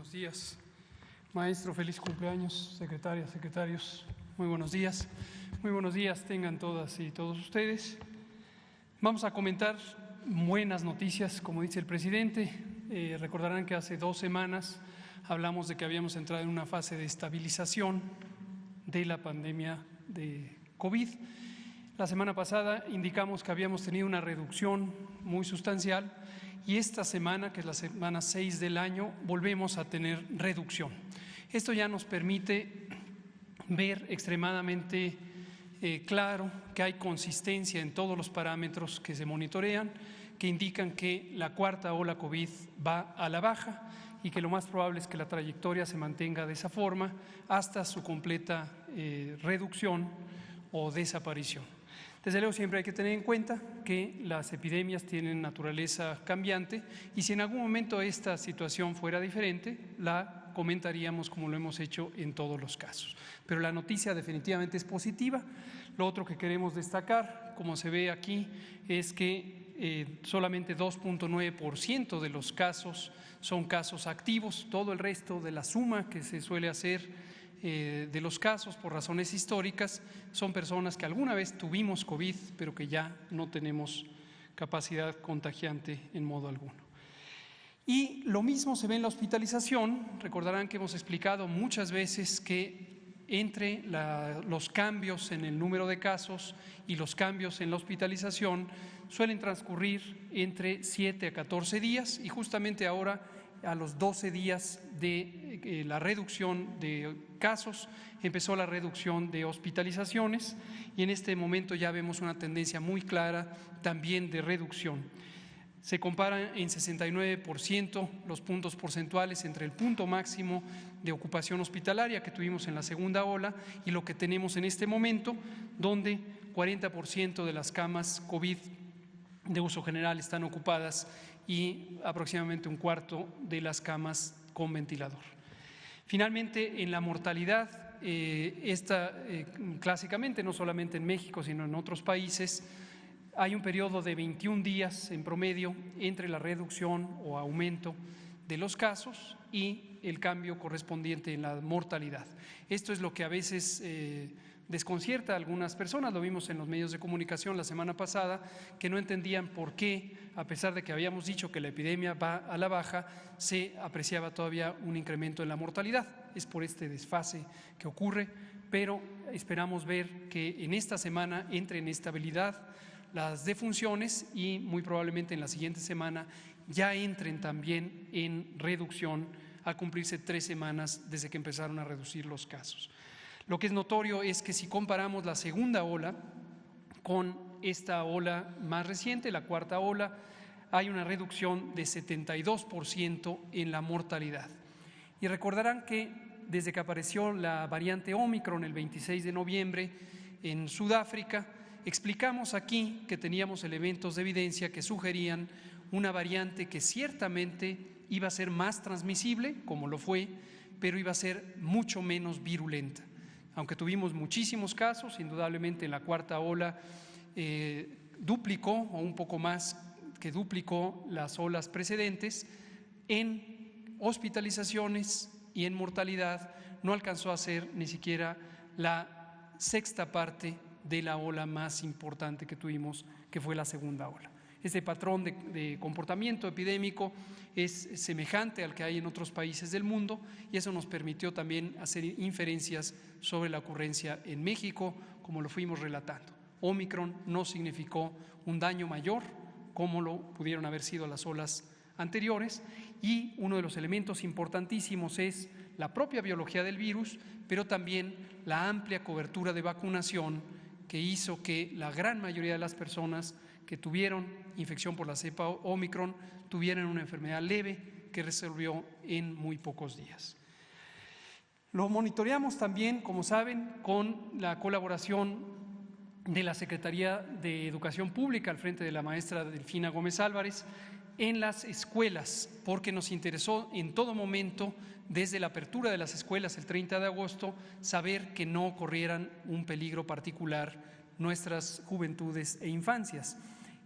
Buenos días. Maestro, feliz cumpleaños. Secretarias, secretarios, muy buenos días. Muy buenos días tengan todas y todos ustedes. Vamos a comentar buenas noticias, como dice el presidente. Recordarán que hace 2 semanas hablamos de que habíamos entrado en una fase de estabilización de la pandemia de COVID. La semana pasada indicamos que habíamos tenido una reducción muy sustancial y esta semana, que es la semana 6 del año, volvemos a tener reducción. Esto ya nos permite ver extremadamente claro que hay consistencia en todos los parámetros que se monitorean, que indican que la cuarta ola COVID va a la baja y que lo más probable es que la trayectoria se mantenga de esa forma hasta su completa reducción o desaparición. Desde luego siempre hay que tener en cuenta que las epidemias tienen naturaleza cambiante y si en algún momento esta situación fuera diferente, la comentaríamos como lo hemos hecho en todos los casos. Pero la noticia definitivamente es positiva. Lo otro que queremos destacar, como se ve aquí, es que solamente 2.9% de los casos son casos activos. Todo el resto de la suma que se suele hacer de los casos por razones históricas son personas que alguna vez tuvimos COVID, pero que ya no tenemos capacidad contagiante en modo alguno. Y lo mismo se ve en la hospitalización. Recordarán que hemos explicado muchas veces que entre los cambios en el número de casos y los cambios en la hospitalización suelen transcurrir entre 7 a 14 días y justamente ahora a los 12 días de la reducción de casos empezó la reducción de hospitalizaciones y en este momento ya vemos una tendencia muy clara también de reducción. Se comparan en 69% los puntos porcentuales entre el punto máximo de ocupación hospitalaria que tuvimos en la segunda ola y lo que tenemos en este momento, donde 40% de las camas COVID de uso general están ocupadas y aproximadamente 1/4 de las camas con ventilador. Finalmente, en la mortalidad, clásicamente, no solamente en México, sino en otros países, hay un periodo de 21 días en promedio entre la reducción o aumento de los casos y el cambio correspondiente en la mortalidad. Esto es lo que a veces desconcierta a algunas personas, lo vimos en los medios de comunicación la semana pasada, que no entendían por qué, a pesar de que habíamos dicho que la epidemia va a la baja, se apreciaba todavía un incremento en la mortalidad. Es por este desfase que ocurre, pero esperamos ver que en esta semana entre en estabilidad las defunciones y muy probablemente en la siguiente semana ya entren también en reducción al cumplirse 3 semanas desde que empezaron a reducir los casos. Lo que es notorio es que si comparamos la segunda ola con esta ola más reciente, la cuarta ola, hay una reducción de 72% en la mortalidad. Y recordarán que desde que apareció la variante Omicron el 26 de noviembre en Sudáfrica, explicamos aquí que teníamos elementos de evidencia que sugerían una variante que ciertamente iba a ser más transmisible, como lo fue, pero iba a ser mucho menos virulenta. Aunque tuvimos muchísimos casos, indudablemente en la cuarta ola duplicó o un poco más que duplicó las olas precedentes, en hospitalizaciones y en mortalidad no alcanzó a ser ni siquiera la 6ª parte de la ola más importante que tuvimos, que fue la segunda ola. Este patrón de comportamiento epidémico es semejante al que hay en otros países del mundo y eso nos permitió también hacer inferencias sobre la ocurrencia en México, como lo fuimos relatando. Omicron no significó un daño mayor como lo pudieron haber sido las olas anteriores y uno de los elementos importantísimos es la propia biología del virus, pero también la amplia cobertura de vacunación que hizo que la gran mayoría de las personas que tuvieron infección por la cepa Omicron tuvieran una enfermedad leve que resolvió en muy pocos días. Lo monitoreamos también, como saben, con la colaboración de la Secretaría de Educación Pública al frente de la maestra Delfina Gómez Álvarez en las escuelas, porque nos interesó en todo momento, desde la apertura de las escuelas el 30 de agosto, saber que no corrieran un peligro particular nuestras juventudes e infancias.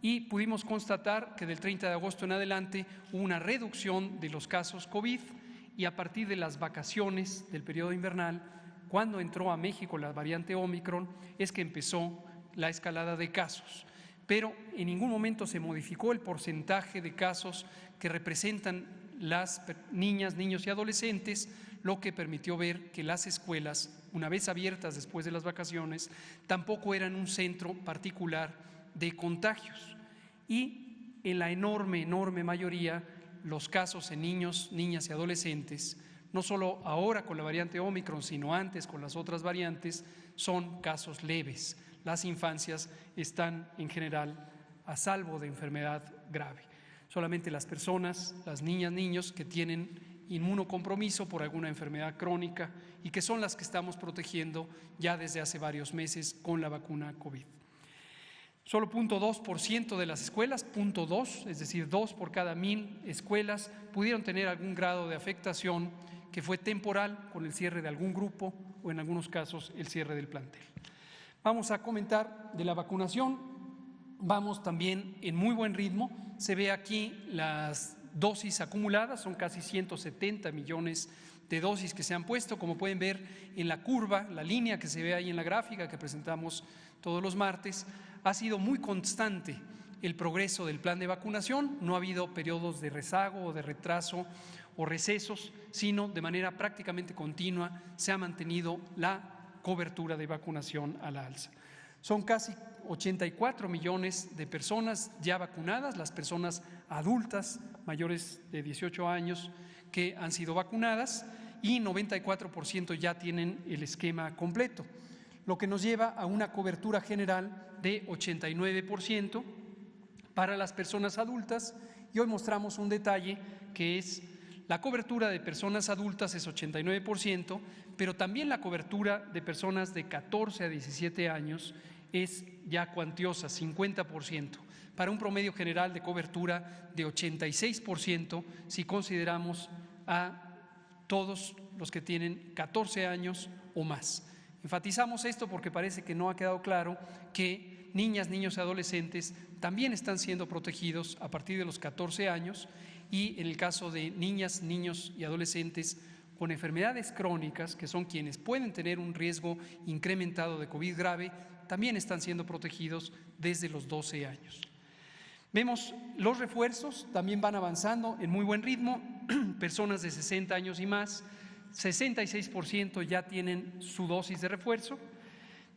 Y pudimos constatar que del 30 de agosto en adelante hubo una reducción de los casos COVID y a partir de las vacaciones del periodo invernal, cuando entró a México la variante Ómicron, es que empezó la escalada de casos. Pero en ningún momento se modificó el porcentaje de casos que representan las niñas, niños y adolescentes, lo que permitió ver que las escuelas, una vez abiertas después de las vacaciones, tampoco eran un centro particular de contagios. Y en la enorme mayoría, los casos en niños, niñas y adolescentes, no solo ahora con la variante Ómicron, sino antes con las otras variantes, son casos leves. Las infancias están en general a salvo de enfermedad grave. Solamente las personas, las niñas, niños que tienen inmunocompromiso por alguna enfermedad crónica y que son las que estamos protegiendo ya desde hace varios meses con la vacuna COVID. Solo 0.2% de las escuelas, 0.2, es decir, 2 por cada 1000 escuelas, pudieron tener algún grado de afectación que fue temporal con el cierre de algún grupo o en algunos casos el cierre del plantel. Vamos a comentar de la vacunación, vamos también en muy buen ritmo, se ve aquí las dosis acumuladas, son casi 170 millones de dosis que se han puesto, como pueden ver en la curva, la línea que se ve ahí en la gráfica que presentamos todos los martes, ha sido muy constante el progreso del plan de vacunación, no ha habido periodos de rezago o de retraso o recesos, sino de manera prácticamente continua se ha mantenido la cobertura de vacunación a la alza. Son casi 84 millones de personas ya vacunadas, las personas adultas mayores de 18 años que han sido vacunadas y 94% ya tienen el esquema completo, lo que nos lleva a una cobertura general de 89% para las personas adultas. Y hoy mostramos un detalle que es la cobertura de personas adultas es 89%, pero también la cobertura de personas de 14 a 17 años es ya cuantiosa, 50%, para un promedio general de cobertura de 86% si consideramos a todos los que tienen 14 años o más. Enfatizamos esto porque parece que no ha quedado claro que niñas, niños y adolescentes también están siendo protegidos a partir de los 14 años y en el caso de niñas, niños y adolescentes con enfermedades crónicas, que son quienes pueden tener un riesgo incrementado de COVID grave, también están siendo protegidos desde los 12 años. Vemos los refuerzos, también van avanzando en muy buen ritmo, personas de 60 años y más, 66% ya tienen su dosis de refuerzo,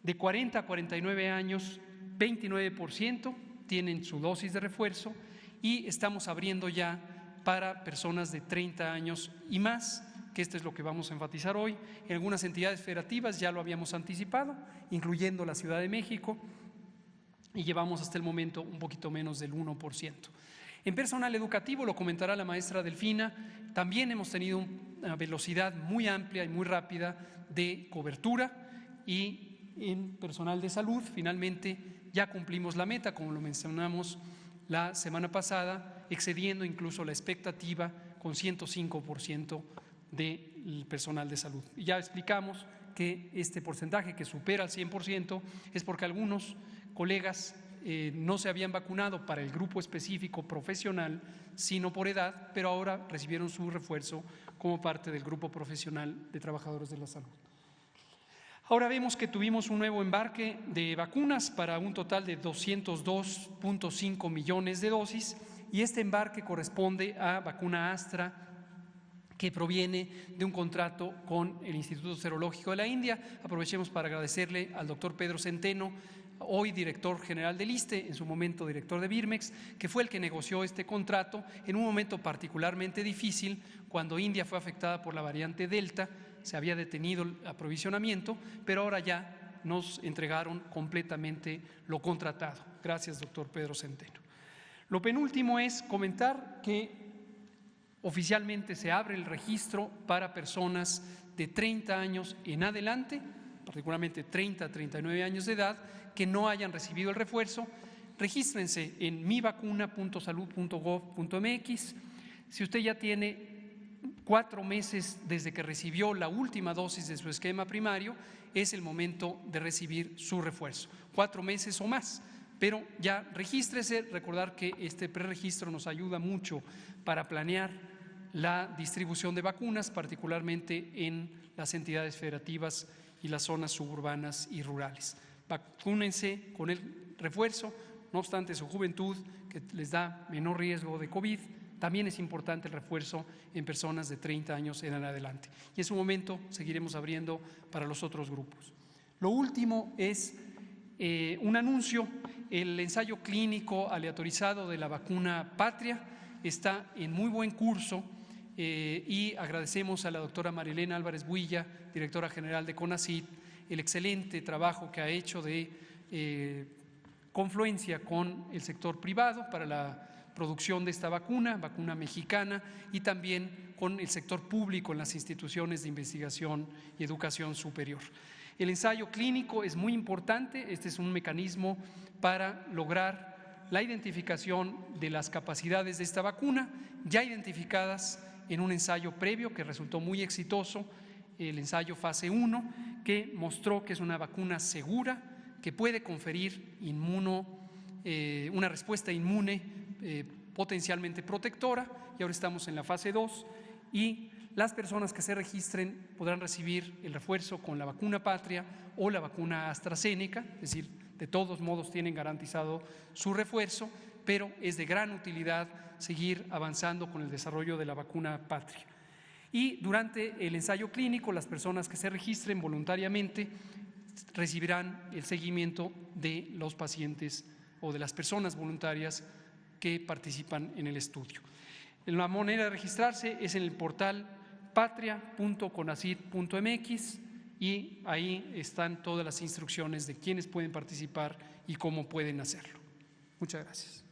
de 40 a 49 años, 29% tienen su dosis de refuerzo y estamos abriendo ya para personas de 30 años y más, que esto es lo que vamos a enfatizar hoy. En algunas entidades federativas ya lo habíamos anticipado, incluyendo la Ciudad de México, y llevamos hasta el momento un poquito menos del 1%. En personal educativo, lo comentará la maestra Delfina, también hemos tenido una velocidad muy amplia y muy rápida de cobertura, y en personal de salud finalmente ya cumplimos la meta, como lo mencionamos la semana pasada, excediendo incluso la expectativa con 105% del personal de salud. Y ya explicamos que este porcentaje que supera el 100% es porque algunos colegas no se habían vacunado para el grupo específico profesional, sino por edad, pero ahora recibieron su refuerzo como parte del grupo profesional de trabajadores de la salud. Ahora vemos que tuvimos un nuevo embarque de vacunas para un total de 202.5 millones de dosis, y este embarque corresponde a vacuna Astra, que proviene de un contrato con el Instituto Serológico de la India. Aprovechemos para agradecerle al doctor Pedro Centeno, hoy director general del ISSSTE, en su momento director de Birmex, que fue el que negoció este contrato en un momento particularmente difícil, cuando India fue afectada por la variante Delta, se había detenido el aprovisionamiento, pero ahora ya nos entregaron completamente lo contratado. Gracias, doctor Pedro Centeno. Lo penúltimo es comentar que oficialmente se abre el registro para personas de 30 años en adelante, particularmente 30 a 39 años de edad, que no hayan recibido el refuerzo. Regístrense en mivacuna.salud.gov.mx. Si usted ya tiene 4 meses desde que recibió la última dosis de su esquema primario, es el momento de recibir su refuerzo. 4 meses o más, pero ya regístrese. Recordar que este preregistro nos ayuda mucho para planear la distribución de vacunas, particularmente en las entidades federativas y las zonas suburbanas y rurales. Vacúnense con el refuerzo, no obstante su juventud, que les da menor riesgo de COVID. También es importante el refuerzo en personas de 30 años en adelante. Y en su momento seguiremos abriendo para los otros grupos. Lo último es un anuncio. El ensayo clínico aleatorizado de la vacuna Patria está en muy buen curso y agradecemos a la doctora Marilena Álvarez Builla, directora general de CONACYT, el excelente trabajo que ha hecho de confluencia con el sector privado para la producción de esta vacuna mexicana, y también con el sector público en las instituciones de investigación y educación superior. El ensayo clínico es muy importante. Este es un mecanismo para lograr la identificación de las capacidades de esta vacuna, ya identificadas en un ensayo previo que resultó muy exitoso, el ensayo fase 1, que mostró que es una vacuna segura, que puede conferir una respuesta inmune potencialmente protectora, y ahora estamos en la fase 2, y las personas que se registren podrán recibir el refuerzo con la vacuna Patria o la vacuna AstraZeneca, es decir, de todos modos tienen garantizado su refuerzo, pero es de gran utilidad seguir avanzando con el desarrollo de la vacuna Patria. Y durante el ensayo clínico, las personas que se registren voluntariamente recibirán el seguimiento de los pacientes o de las personas voluntarias que participan en el estudio. La manera de registrarse es en el portal patria.conacyt.mx y ahí están todas las instrucciones de quiénes pueden participar y cómo pueden hacerlo. Muchas gracias.